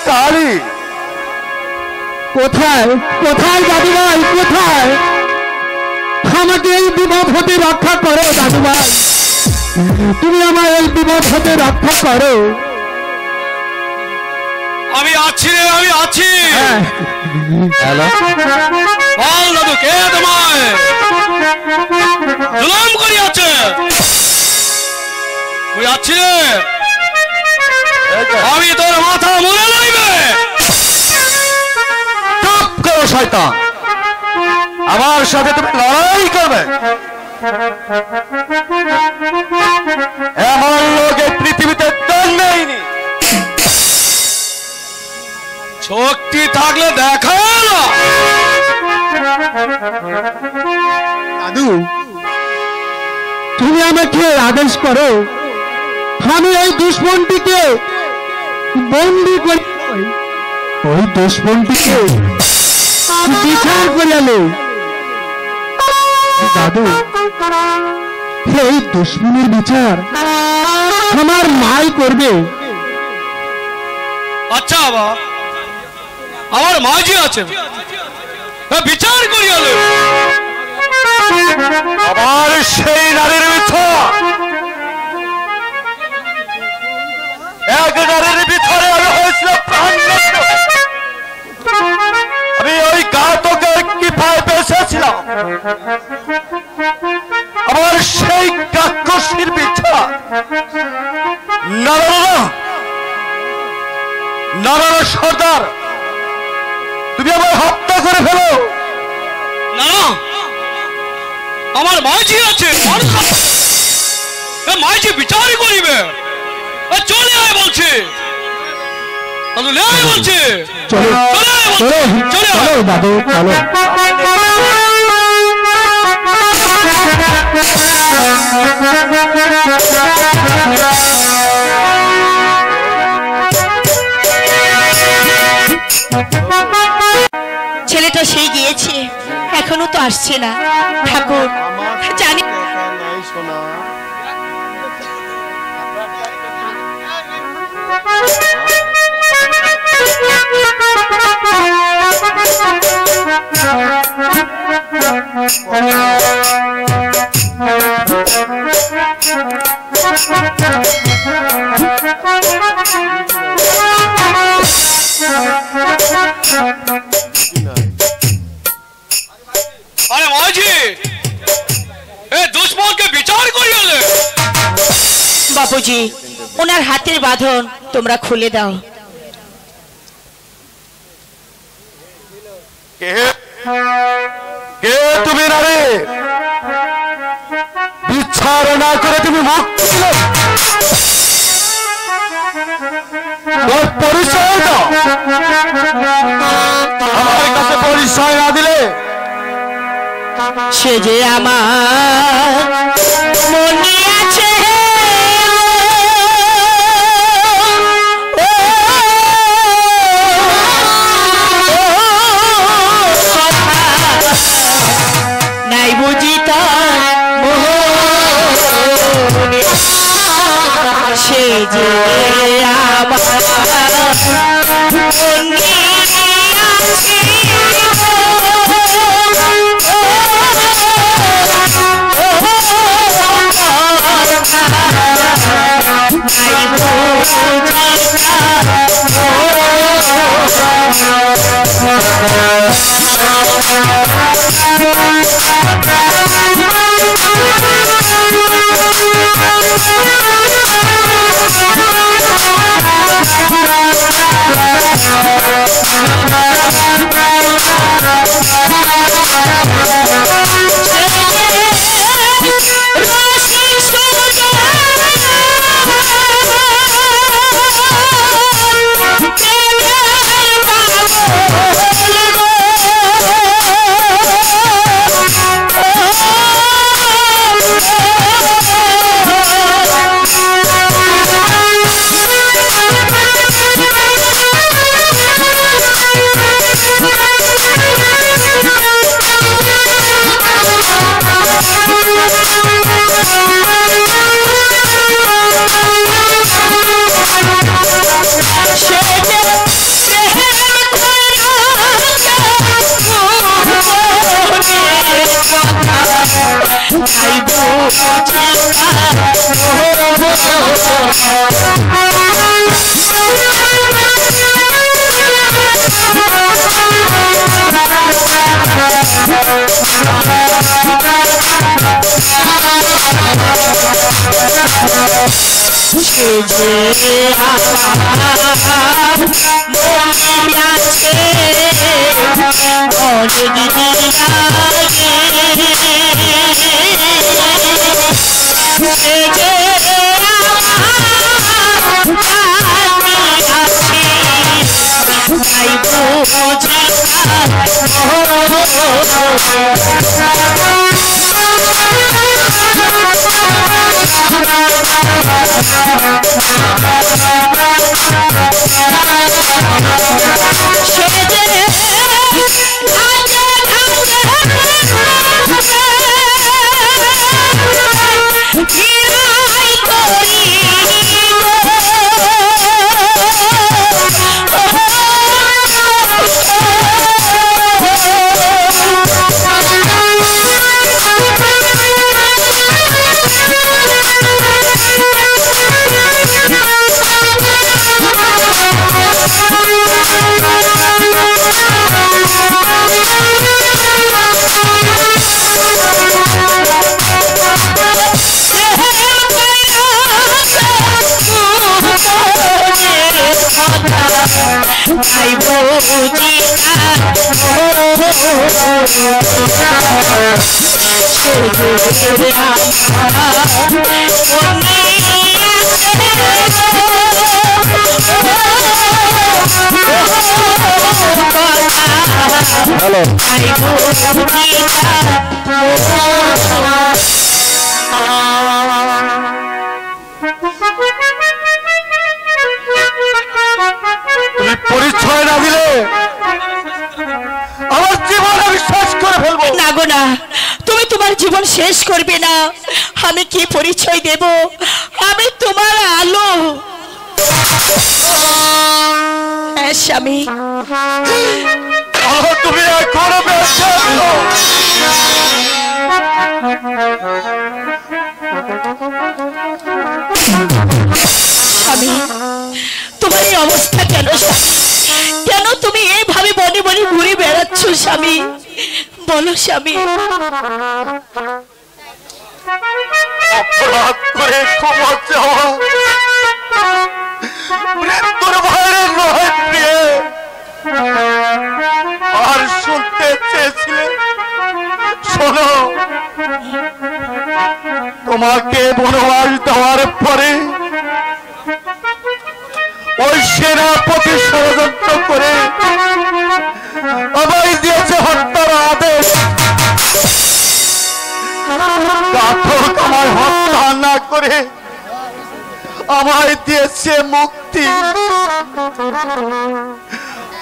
কালী কোথায় কোথায় দাদুভাই, কোথায়? আমাকে এই বিপদ হতে রক্ষা করো দাদুভাই, তুমি আমার এই বিপদ হতে রক্ষা করো। আমি আছি রে, আমি আছি। হ্যালো বল দাদু, কে তোমায় জুলুম করিয়াছে? তুই আছি রে, আমি তোর মাথা মুড়ে লইবে। চুপ করো শয়তান, আমার সাথে তুমি লড়াই করবে? এমন লোক এই পৃথিবীতে জন্মেইনি। শক্তি থাকলে দেখা না। দাদু, তুমি আমাকে আদেশ করো, আমি এই দুশ্মনটিকে বন্দি করি, ওই দুশ্মনটিকে বিচার করিয়ালো। দাদু, এই দুশ্মনের বিচার আমার মাই করবে। আচ্ছা বাবা, আমার মাঝি আছে, বিচার করিয়ালে। আবার সেই নারীর বিচার, এক নারীর ভিতরে আমি হয়েছিল প্রাণদণ্ড। আমি ওই ঘাতকের কৃপায় বেঁচেছিলাম। আমার সেই কাক্ষসীর বিচার, নারায়ণ সর্দার, তুমি আমার হত্যা করে ফেলো। না, আমার মাঝি আছে, মাঝি বিচারই করিবে। চলে আয় বলছে, বলছে দাদু, চলো। ছেলেটা সেই গিয়েছে, এখনো তো আসছে না। ঠাকুর জানি আরে মাঝি, এ দুশ্মনকে বিচার করিয়ালে। বাবুজি, ওনার হাতের বাঁধন তোমরা খুলে দাও। কে তুমি নারী? বিচার না করে তুমি মুক্তি দিলে? তোর পরিচয় দাও। আমার কাছে পরিচয় না দিলে সে যে আমার মনে আছে, নাই বুঝি তার মনে, সে যে আমার মনে আছে। হ্যালো তুমি পরিচয় না দিলে আমার জীবন আমি শেষ করে ফেলবো। না গো না, তুমি তোমার জীবন শেষ করবে না। আমি কি পরিচয় দেব? আমি তোমার আলো। হ্যাঁ স্বামী, তুমি এখনো বেঁচে আছো। স্বামী, তোমার এই অবস্থা কেন স্বামী? কেন তুমি এইভাবে বনে বনে ঘুরে বেড়াচ্ছ স্বামী? বলো স্বামী। অপরাধ করে ক্ষমা চাওয়া মৃত্যুর ভয়ে নয় প্রিয়ে। আর শুনতে চেয়েছিলে, শোনো, তোমাকে বনবাস দেওয়ার পরে ওই সেনাপতি ষড়যন্ত্র করে আমায় দিয়েছে হত্যার আদেশ। পাঠক আমায় হত্যা না করে আমায় দিয়েছে মুক্তি।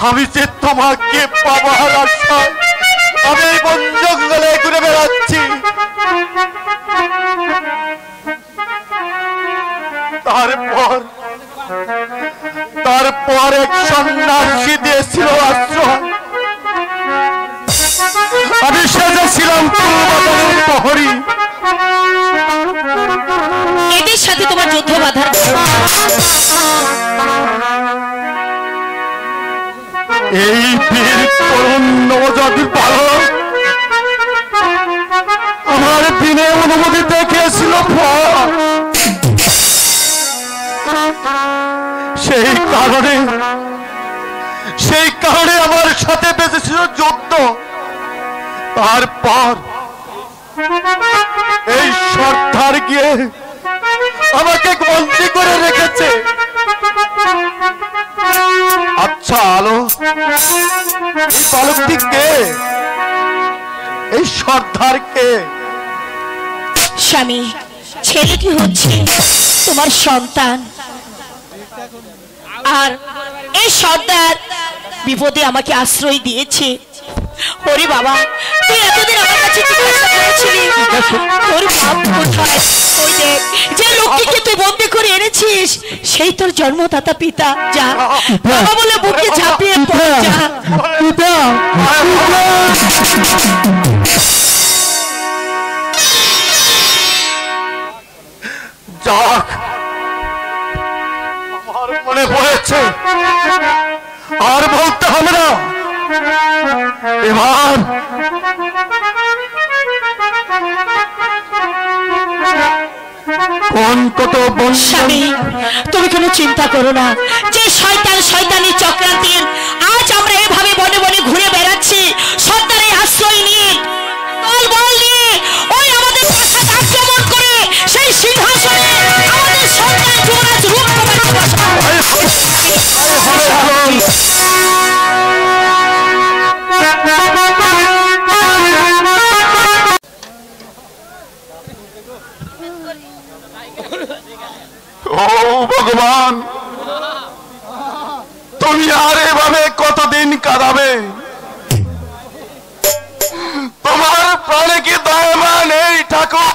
আমি যে তোমাকে পাবার আশায় আমি বন জঙ্গলে ঘুরে বেড়াচ্ছি। তারপর এক সন্ন্যাসী দিয়েছিল আশ্রয়। আমি সেজেছিলাম প্রহরী। এদের সাথে তোমার যুদ্ধ বাঁধার এই বীর তরুণ নবজাতির বালক আমার দিনে অনুমতি দেখেছিল। সেই কারণে আমার সাথে বেঁচেছিল যুদ্ধ। তারপর এই সর্দার গিয়ে আমাকে বন্দী করে রেখেছে। আচ্ছা আলো, এই বালকটি কে? এই সর্দার কে? স্বামী, ছেলেটি হচ্ছে তোমার সন্তান। আর এই সর্দার বিপদে আমাকে আশ্রয় দিয়েছে। ওরে বাবা, তুই এতদিন আমার কাছে জিজ্ঞাসা করেছিলি তোর বাপ কোথায়? ওই দেখ, যে লোকটিকে তুই বন্দি করে এনেছিস সেই তোর জন্মদাতা পিতা। যা বাবা বলে বুকে ঝাঁপিয়ে পড়। যা পিতা, ডাক আমার মনে পড়েছে, আর বলতে হবে না। এবার কোন কত স্বামী, তুমি কোনো চিন্তা করো না। যে শয়তানি চক্রান্তের আজ আমরা এভাবে বনে বনে ঘুরে বেড়াচ্ছি, সন্তানের আশ্রয় নিয়ে, দলবল নিয়ে, ওই আমাদের প্রাসাদ আক্রমণ করে সেই সিংহাসনে আমাদের সন্তান যুবরাজ রূপকুমারকে বসাবো। ও ভগবান, তুমি আর এভাবে কতদিন কাঁদাবে? তোমার প্রাণে কি দয়া নেই ঠাকুর?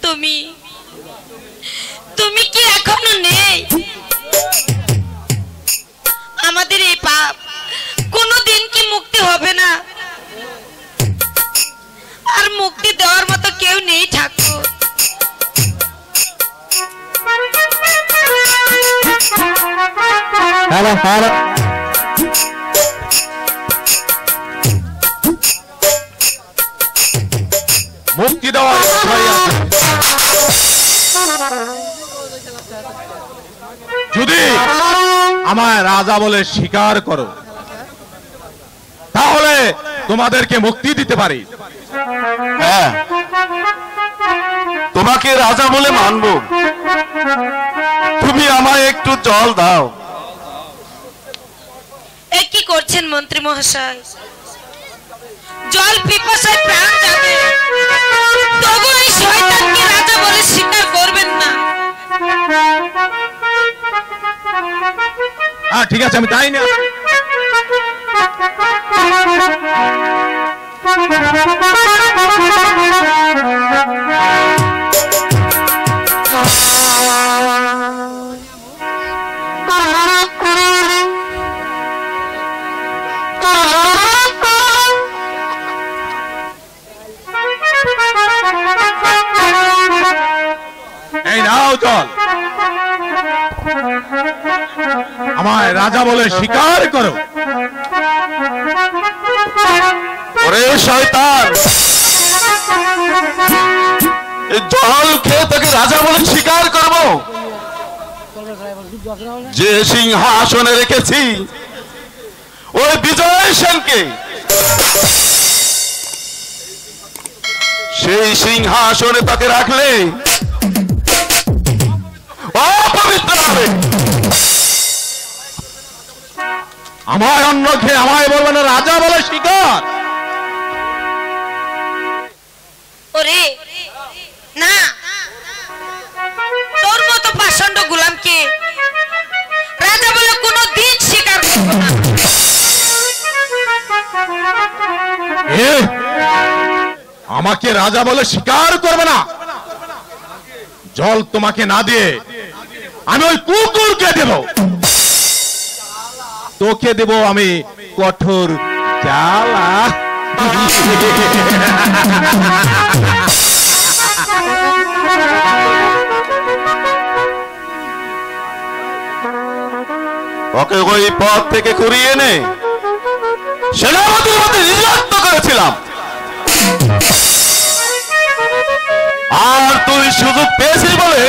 তুমি তুমি কি এখনো নেই? আমাদের এই পাপ কোনদিন কি মুক্তি হবে না? আর মুক্তি দেওয়ার মতো কেউ নেই ঠাকুর। মুক্তি দেওয়ার ইচ্ছাই আছে। যদি আমায় রাজা বলে স্বীকার করো, তাহলে তোমাদেরকে মুক্তি দিতে পারি। হ্যাঁ, তোমাকে রাজা বলে মানব। তুমি আমায় একটু জল দাও। এ কি করছেন মন্ত্রী মহাশয়? জল পিপাসায় প্রাণ যাবে, তবু এই শয়তানকে রাজা বলে স্বীকার করবেন না। ঠিক আছে, আমি তাই না। এই নাও জল, আমায় রাজা বলে স্বীকার করো। ওরে শয়তান, জল খেয়ে তাকে রাজা বলে স্বীকার করব? যে সিংহাসনে রেখেছি ওই বিজয় সেনকে, সেই সিংহাসনে তাকে রাখলে অপবিত্র হবে। আমায় অন্য খেয়ে আমায় বলবে না রাজা বলে স্বীকার। ওরে না, তোর মতো পাষণ্ড গোলামকে রাজা বলে কোনো দিন স্বীকার করব না। আমাকে রাজা বলে স্বীকার করবে না? জল তোমাকে না দিয়ে আমি ওই কুকুরকে দেব। তোকে দেব আমি কঠোর জ্বালা। ওকে ওই পথ থেকে ঘুরিয়ে এনে সেনাপতির মধ্যে নিযুক্ত করেছিলাম, আর তুই সুযোগ পেয়েছিস বলে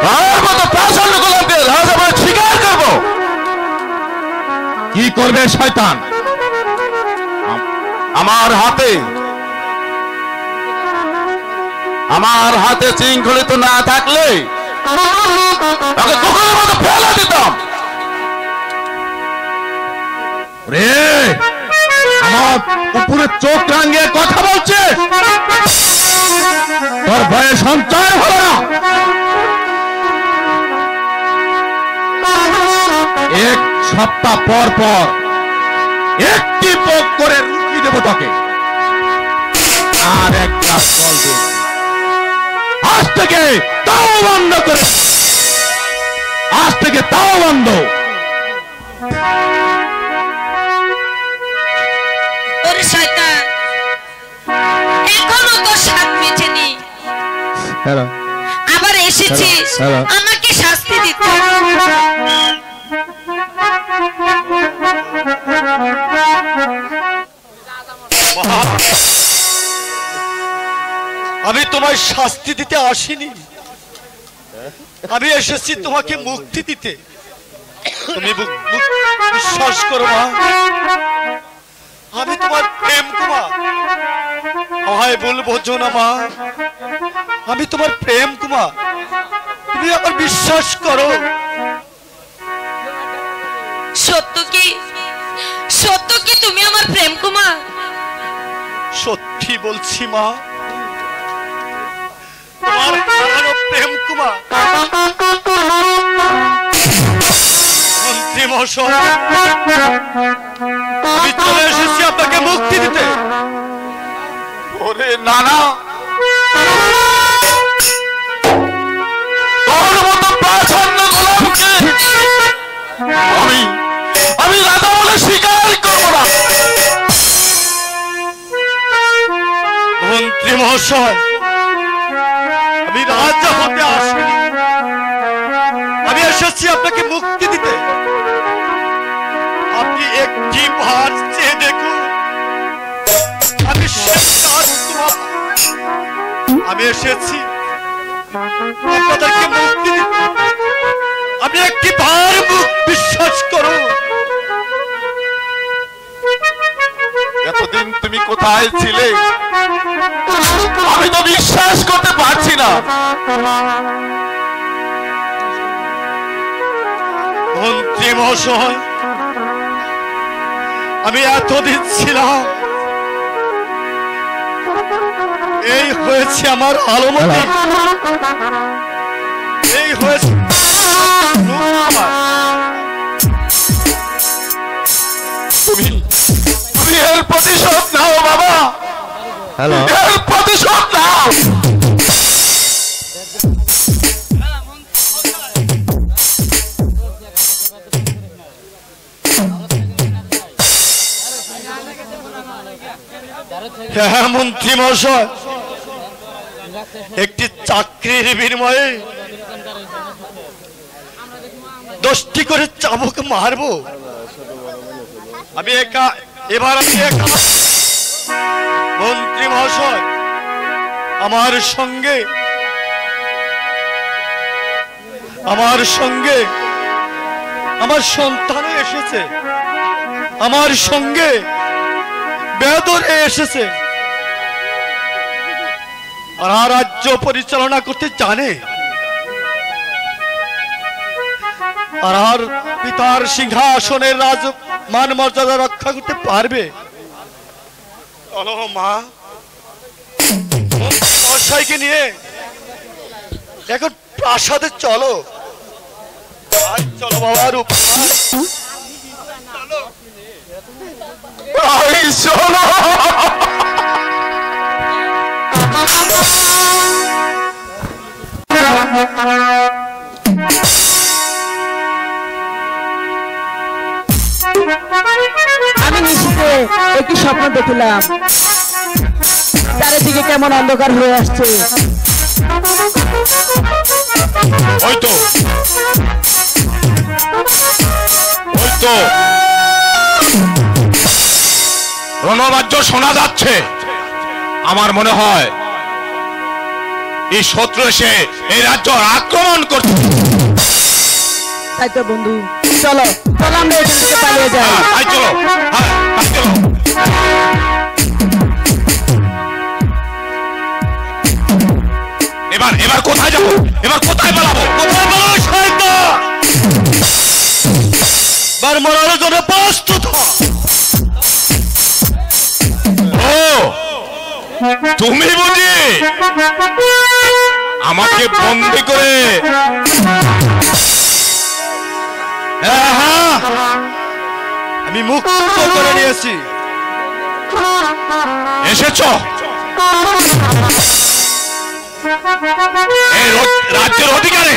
তার মতো প্রাচন্ড গোলাপকে রাজা বলে স্বীকার করব। কি করবে শয়তান? আমার হাতে শৃঙ্খলিত না থাকলে তাকে কুকুরের মতো ফেলে দিতাম। রে, আমার উপরে চোখ রাঙিয়ে কথা বলছে, তোর ভয়ে সঞ্চয় হলো না। এক সপ্তাহ পর পর একটি পোক করে রুটি দেব তোকে, আর এক গ্লাস জল দেব। আজ থেকে তাও বন্ধ করে, আজ থেকে তাও বন্ধ। আবার এসেছিস আমাকে শাস্তি দিতে। আমি তোমায় শাস্তি দিতে আসিনি, আমি এসেছি তোমাকে মুক্তি দিতে। তুমি বিশ্বাস করো মা, আমি তোমার প্রেম কুমার। আমায় বলবো না মা, আমি তোমার প্রেম কুমার, তুমি আমার বিশ্বাস করো। সত্য কি, সত্য কি তুমি আমার প্রেম কুমার? সত্যি বলছি মা, তোমার হারানো প্রেম কুমার। মন্ত্রী মশাই, আমি চলে এসেছি আপনাকে মুক্তি দিতে। ওরে নানা, তোর মতো প্রাচন্ড গোলামকে আমি রাজা বলে স্বীকার করব না। মন্ত্রী মহাশয়, আমি রাজা হতে আসিনি, আমি এসেছি আপনাকে মুক্তি দিতে। আপনি একটি বার চেয়ে দেখুন, আমি আমি এসেছি আপনাদেরকে মুক্তি দিতে। আপনি একটি বার বিশ্বাস করো। এতদিন তুমি কোথায় ছিলে আমি তো বিশ্বাস করতে পারছি না। মন্ত্রী মহাশয়, আমি এতদিন ছিলাম, এই হয়েছে আমার আলমতি, এই হয়েছে তুমি এর প্রতিশোধ নাও বাবা, এর প্রতিশোধ নাও। হ্যাঁ মন্ত্রী মহাশয়, একটি চাকরির বিনিময়ে 10টি করে চাবুক মারবো। আমি একা, এবার আমি একা। মন্ত্রী মহাশয়, আমার সঙ্গে আমার সন্তান এসেছে, আমার সঙ্গে বেদরে এসেছে, আর রাজ্য পরিচালনা করতে জানে, আর পিতার সিংহাসনের রাজ মান মর্যাদা রক্ষা করতে পারবে। চলো মা, মশাইকে নিয়ে এখন প্রাসাদে চলো। চলো বাবা, রূপ চলো। আমি নিশ্চিতে একটি স্বপ্ন দেখলাম, চারিদিকে কেমন অন্ধকার হয়ে আসছে। হয়তো রণরাজ্য শোনা যাচ্ছে। আমার মনে হয় এই শত্রু এসে এই রাজ্য আক্রমণ করছে। তাই তো বন্ধু, চলো চলো আমরা এখান থেকে পালিয়ে যাই। চলো, চলো। এবার কোথায় যাবো? এবার কোথায় পালাবো? কোথায় পালাবো? শয়তান! বার মরার জন্য প্রস্তুত হ। ও তুমি বুঝি আমাকে বন্দি করে আমি মুক্ত করে নিয়েছি। এসেছ এই রাজ্যের অধিকারে,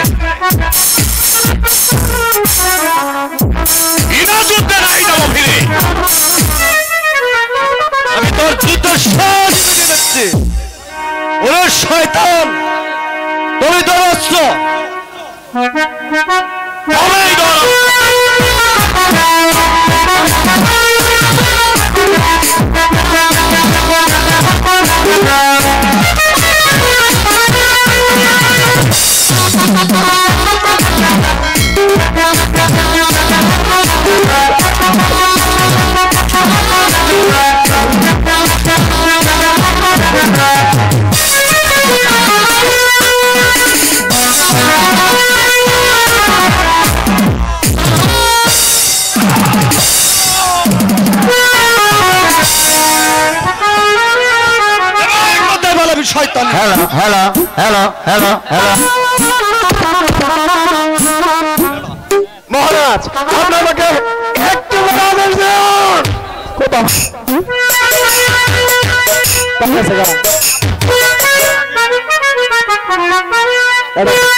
বিনা যুদ্ধে নাই যাবো ফিরে। আমি তোর যুদ্ধ সহজ দিচ্ছি। ওরে শয়তান, অস্ত্র শয়তান। Hello hello hello hello hello মহারাজ আপনি আমাকে একটু আদেশ দিন। কোথাও Vamos a